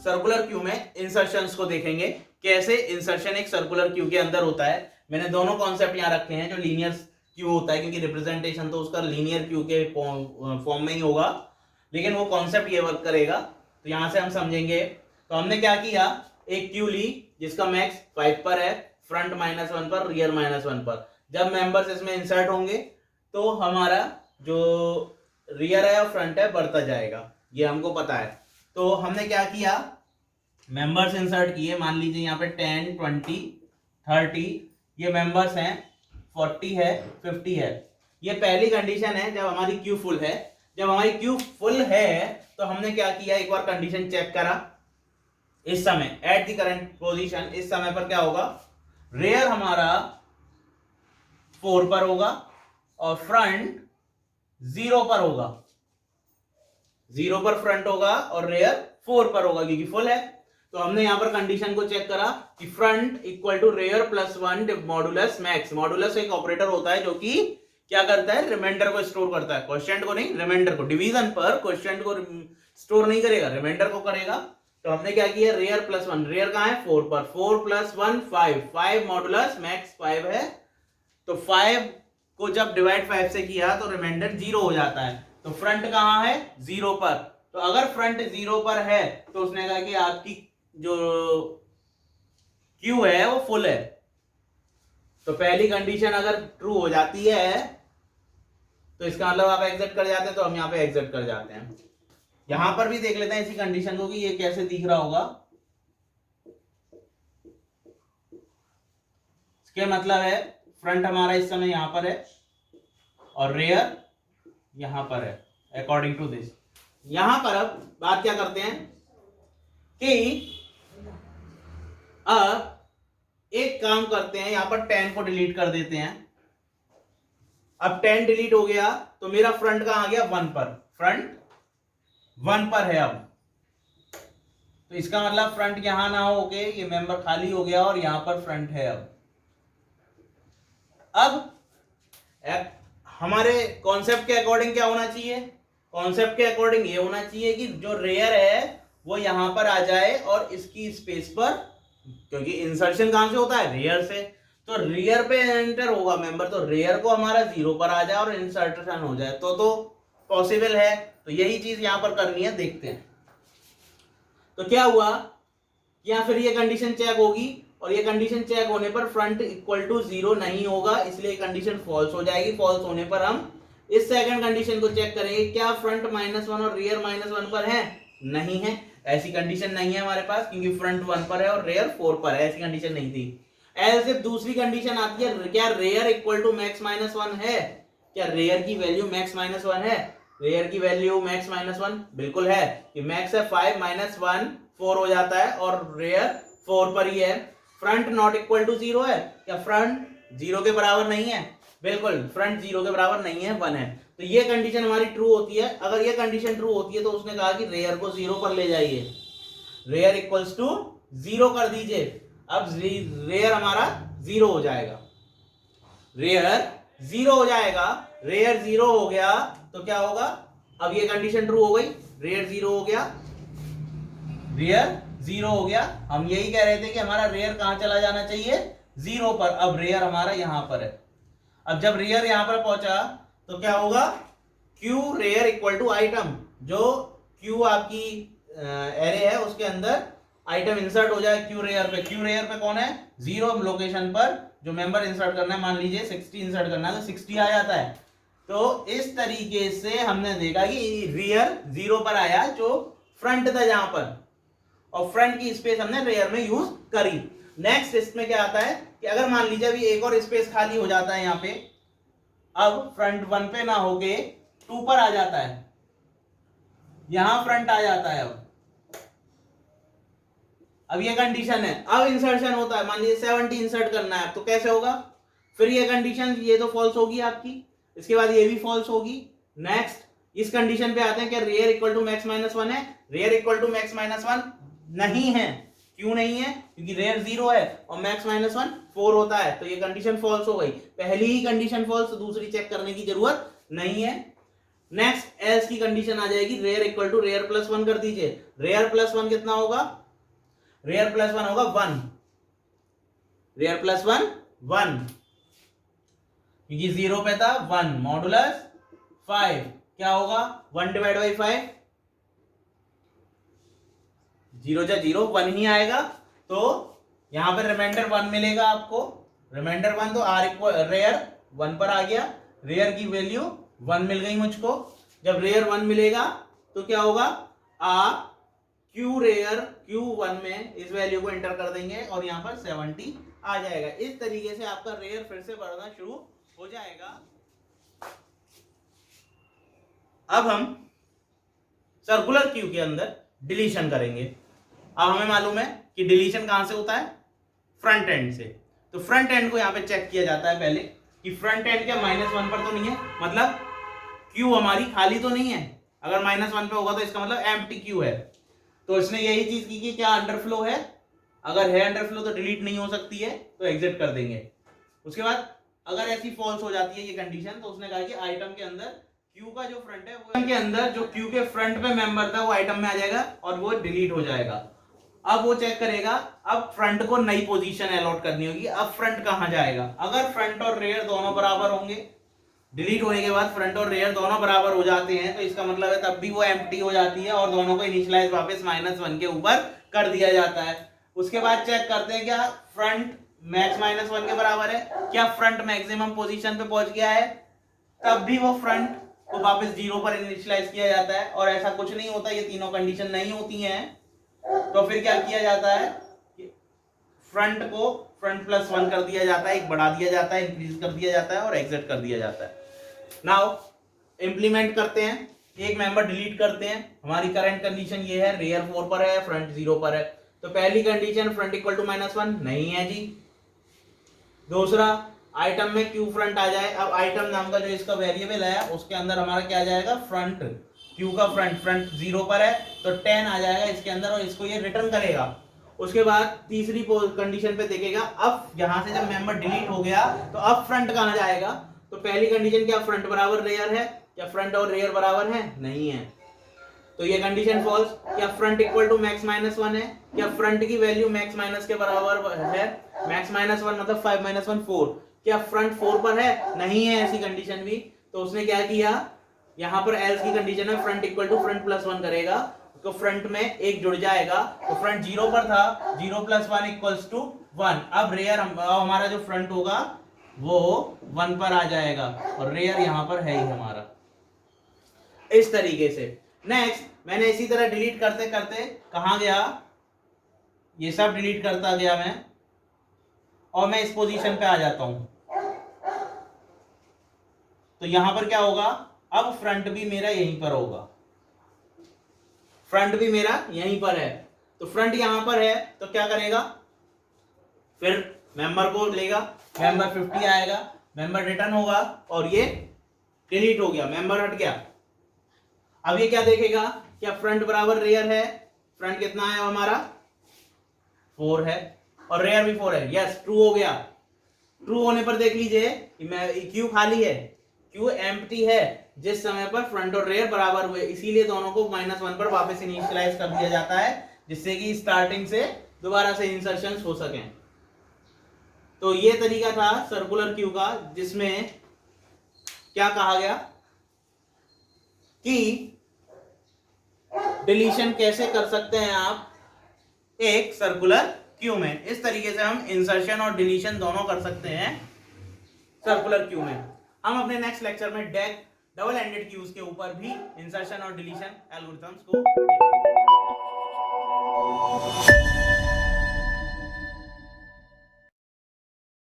Circular queue में insertions को देखेंगे, कैसे इंसर्शन एक सर्कुलर क्यू के अंदर होता है। मैंने दोनों कॉन्सेप्ट यहाँ रखे हैं, जो लीनियर क्यू होता है, क्योंकि रिप्रेजेंटेशन तो उसका लीनियर क्यू के फॉर्म में ही होगा, लेकिन वो कॉन्सेप्ट ये वर्क करेगा, तो यहाँ से हम समझेंगे। तो हमने क्या किया, एक क्यू ली जिसका मैक्स 5 पर है, फ्रंट -1 पर, रियर -1 पर। जब मेंबर्स इसमें इंसर्ट होंगे तो हमारा जो रियर है और फ्रंट है बढ़ता जाएगा, ये हमको पता है। तो हमने क्या किया, मेंबर्स इंसर्ट किए। मान लीजिए यहाँ पे 10, 20, 30 ये मेंबर्स हैं, 40 है, 50 है। ये पहली कंडीशन है जब हमारी क्यू फुल है। जब हमारी क्यू फुल है तो हमने क्या किया, एक बार कंडीशन चेक करा। इस समय एट द करंट पोजीशन, इस समय पर क्या होगा, रेयर हमारा 4 पर होगा और फ्रंट 0 पर होगा। 0 पर फ्रंट होगा और रेयर 4 पर होगा, क्योंकि फुल है। तो हमने यहां पर कंडीशन को चेक करा कि front equal to rear plus 1 modulus max. Modulus एक ऑपरेटर होता है जो कि क्या करता है, रिमाइंडर को स्टोर करता है, क्वोशिएंट को नहीं, रिमाइंडर को। डिवीजन पर क्वोशिएंट को स्टोर नहीं करेगा, रिमाइंडर को करेगा। तो हमने क्या किया, रेयर प्लस 1, रेयर कहां है, 4 पर, 4 + 1 5, 5 मॉडुलस मैक्स 5 है। तो 5 को जब डिवाइड 5 से किया तो रिमाइंडर 0 हो जाता है। तो फ्रंट कहां है, 0 पर। तो अगर फ्रंट 0 पर है तो उसने कहा कि आपकी जो क्यू है वो फुल है। तो पहली कंडीशन अगर ट्रू हो जाती है तो इसका मतलब आप एग्जिट कर जाते हैं, तो हम यहाँ पे एग्जिट कर जाते हैं। यहां पर भी देख लेते हैं इसी कंडीशन को कि ये कैसे दिख रहा होगा। इसके मतलब है फ्रंट हमारा इस समय यहां पर है और रेयर यहां पर है, अकॉर्डिंग टू दिस। यहां पर अब बात क्या करते हैं कि अब एक काम करते हैं, यहां पर 10 को डिलीट कर देते हैं। अब 10 डिलीट हो गया तो मेरा फ्रंट कहां आ गया, 1 पर। फ्रंट 1 पर है अब। तो इसका मतलब फ्रंट यहां ना हो के ये मेंबर खाली हो गया और यहां पर फ्रंट है। अब हमारे कॉन्सेप्ट के अकॉर्डिंग क्या होना चाहिए, कॉन्सेप्ट के अकॉर्डिंग ये होना चाहिए कि जो रेयर है वो यहां पर आ जाए और इसकी स्पेस पर, क्योंकि इंसर्शन कहां से होता है, रेयर से। तो रेयर पे एंटर होगा मेंबर, तो रेयर को हमारा 0 पर आ जाए और इंसर्शन हो जाए तो पॉसिबल है। तो यही चीज यहां पर करनी है, देखते हैं। तो क्या हुआ, या फिर ये कंडीशन चेक होगी और ये कंडीशन चेक होने पर फ्रंट इक्वल टू 0 नहीं होगा, इसलिए कंडीशन फॉल्स हो जाएगी। फॉल्स होने पर हम इस सेकंड कंडीशन को चेक करेंगे, क्या फ्रंट -1 और रियर -1 पर है, नहीं है, ऐसी कंडीशन नहीं है हमारे पास, क्योंकि फ्रंट 1 पर है और रेयर 4 पर है, ऐसी कंडीशन नहीं थी। ऐसे दूसरी कंडीशन आती है, क्या रेयर इक्वल टू मैक्स -1 है, क्या रेयर की वैल्यू मैक्स -1 है, रेयर की वैल्यू मैक्स -1 बिल्कुल है, कि मैक्स है 5 - 1 4 हो जाता है और रेयर 4 पर ही है। फ्रंट नॉट इक्वल टू 0 है, क्या फ्रंट 0 के बराबर नहीं है, बिल्कुल फ्रंट 0 के बराबर नहीं है, 1 है। तो ये कंडीशन हमारी ट्रू होती है। अगर ये कंडीशन ट्रू होती है तो उसने कहा कि रेयर को 0 पर ले जाइए, रेयर इक्वल्स टू 0 कर दीजिए। अब रेयर हमारा 0 हो जाएगा, रेयर 0 हो जाएगा। रेयर 0 हो गया तो क्या होगा, अब ये कंडीशन ट्रू हो गई, रेयर 0 हो गया, रेयर 0 हो गया। हम यही कह रहे थे कि हमारा रेयर कहां चला जाना चाहिए, 0 पर। अब रेयर हमारा यहां पर है। अब जब रेयर यहां पर पहुंचा तो क्या होगा, Q rear equal to item, जो क्यू आपकी एरे है उसके अंदर आइटम इंसर्ट हो जाए क्यू रेयर पे। क्यू रेयर पे कौन है, 0 लोकेशन पर जो मेंबर इंसर्ट करना है, मान लीजिए 60 इंसर्ट करना है तो 60 आ जाता है। तो इस तरीके से हमने देखा कि रेयर 0 पर आया जो फ्रंट था जहां पर, और फ्रंट की स्पेस हमने रेयर में यूज करी। नेक्स्ट इसमें क्या आता है कि अगर मान लीजिए अभी एक और स्पेस खाली हो जाता है यहाँ पे, अब फ्रंट 1 पे ना होके 2 पर आ जाता है, यहां फ्रंट आ जाता है। अब ये कंडीशन है, अब इंसर्शन होता है, मान लीजिए 70 इंसर्ट करना है, तो कैसे होगा, फिर ये कंडीशन ये तो फॉल्स होगी आपकी, इसके बाद ये भी फॉल्स होगी। नेक्स्ट इस कंडीशन पे आते हैं, क्या रेयर इक्वल टू मैक्स -1 है, रेयर इक्वल टू मैक्स -1 नहीं है। क्यों नहीं है, क्योंकि रेयर 0 है और मैक्स -1 4 होता है, तो ये कंडीशन फॉल्स हो गई। पहली ही कंडीशन फॉल्स, दूसरी चेक करने की जरूरत नहीं है। नेक्स्ट एल्स की कंडीशन आ जाएगी, rear equal to rear plus one कर दीजिए। रेयर प्लस वन कितना होगा? रेयर प्लस वन होगा 1, रेयर प्लस वन 1, क्योंकि 0 पे था 1, मॉडुलस 5 क्या होगा? 1 डिवाइड बाई 5, 0 जा 0 1 ही आएगा, तो यहां पर रिमाइंडर 1 मिलेगा आपको, रिमाइंडर 1, तो आर इक्वल रेयर 1 पर आ गया, रेयर की वैल्यू 1 मिल गई मुझको। जब रेयर 1 मिलेगा तो क्या होगा? क्यू रेयर Q1 में इस वैल्यू को एंटर कर देंगे और यहाँ पर 70 आ जाएगा। इस तरीके से आपका रेयर फिर से बढ़ना शुरू हो जाएगा। अब हम सर्कुलर क्यू के अंदर डिलीशन करेंगे। अब हमें मालूम है कि डिलीशन कहां से होता है? फ्रंट एंड से। तो फ्रंट एंड को यहाँ पे चेक किया जाता है पहले कि फ्रंट एंड क्या -1 पर तो नहीं है, मतलब क्यू हमारी खाली तो नहीं है। अगर -1 पे होगा तो इसका मतलब एम्प्टी क्यू है। तो इसने यही चीज की कि क्या अंडरफ्लो है, अगर है अंडरफ्लो तो डिलीट नहीं हो सकती है, तो एग्जिट कर देंगे। उसके बाद अगर ऐसी फॉल्स हो जाती है ये कंडीशन, तो उसने कहा कि आइटम के अंदर क्यू का जो फ्रंट है, वो के अंदर जो क्यू के फ्रंट पे मेंबर था वो आइटम में आ जाएगा और वो डिलीट हो जाएगा। अब वो चेक करेगा, अब फ्रंट को नई पोजीशन अलॉट करनी होगी। अब फ्रंट कहां जाएगा? अगर फ्रंट और रेयर दोनों बराबर होंगे, डिलीट होने के बाद फ्रंट और रेयर दोनों बराबर हो जाते हैं, तो इसका मतलब है तब भी वो एम्प्टी हो जाती है और दोनों को इनिशियलाइज वापस -1 के ऊपर कर दिया जाता है। उसके बाद चेक करते हैं क्या फ्रंट मैक्स -1 के बराबर है, क्या फ्रंट मैक्सिमम पोजीशन पे पहुंच गया है, तब भी वो फ्रंट को वापस 0 पर इनिशियलाइज किया जाता है। और ऐसा कुछ नहीं होता, ये तीनों कंडीशन नहीं होती हैं, तो फिर क्या किया जाता है? फ्रंट को फ्रंट +1 कर दिया जाता है, एक बढ़ा दिया जाता है, इंक्रीज कर दिया जाता है और एग्जिट कर दिया जाता है। नाउ इंप्लीमेंट करते हैं, एक मेंबर डिलीट करते हैं। हमारी करंट कंडीशन ये है, रेयर 4 पर है, फ्रंट 0 पर है। तो पहली कंडीशन फ्रंट इक्वल टू -1 नहीं है जी। दूसरा, आइटम में क्यू फ्रंट आ जाए। अब आइटम नाम का जो इसका वेरिएबल है उसके अंदर हमारा क्या आ जाएगा? फ्रंट, क्यू का फ्रंट 0 पर है तो 10 आ जाएगा इसके अंदर और इसको ये रिटर्न करेगा। उसके बाद तीसरी कंडीशन पे देखेगा, अब यहां से जब मेंबर डिलीट हो गया तो अब फ्रंट कहां जाएगा? तो पहली कंडीशन क्या फ्रंट बराबर रेयर है? क्या फ्रंट और रेयर बराबर है? नहीं है, तो ये कंडीशन फॉल्स। क्या फ्रंट इक्वल टू मैक्स -1 है? क्या फ्रंट की वैल्यू मैक्स माइनस के बराबर है? मैक्स -1 मतलब 5 - 1 4। क्या फ्रंट 4 पर है? नहीं है ऐसी कंडीशन भी। तो उसने क्या किया, यहां पर एल्स की कंडीशन है फ्रंट इक्वल टू फ्रंट +1 करेगा तो फ्रंट में एक जुड़ जाएगा। तो फ्रंट 0 पर था, 0 + 1 = 1। अब रेयर हमारा जो फ्रंट होगा वो 1 पर आ जाएगा और रेयर यहां पर है ही हमारा, इस तरीके से। नेक्स्ट, मैंने इसी तरह डिलीट करते करते कहां गया, ये सब डिलीट करता गया मैं और मैं इस पोजीशन पे आ जाता हूं। तो यहां पर क्या होगा, अब फ्रंट भी मेरा यहीं पर होगा, फ्रंट भी मेरा यहीं पर है। तो फ्रंट यहां पर है तो क्या करेगा, फिर मेंबर को लेगा, मेंबर 50 आएगा, मेंबर रिटर्न होगा और ये डिलीट हो गया, मेंबर हट गया। अब ये क्या देखेगा, क्या फ्रंट बराबर रेयर है? फ्रंट कितना है हमारा? 4 है और रेयर भी 4 है। यस, ट्रू हो गया। ट्रू होने पर देख लीजिए क्यू खाली है, क्यू एम्प्टी है जिस समय पर फ्रंट और रेयर बराबर हुए, इसीलिए दोनों को -1 पर वापस इनिशियलाइज कर दिया जाता है जिससे कि स्टार्टिंग से दोबारा से इंसर्शंस हो सकें। तो ये तरीका था सर्कुलर क्यू का, जिसमें क्या कहा गया कि डिलीशन कैसे कर सकते हैं आप एक सर्कुलर क्यू में। इस तरीके से हम इंसर्शन और डिलीशन दोनों कर सकते हैं सर्कुलर क्यू में। हम अपने नेक्स्ट लेक्चर में डबल एंडेड क्यूज के ऊपर भी इंसर्शन और डिलीशन एल्गोरिथम्स को देखेंगे।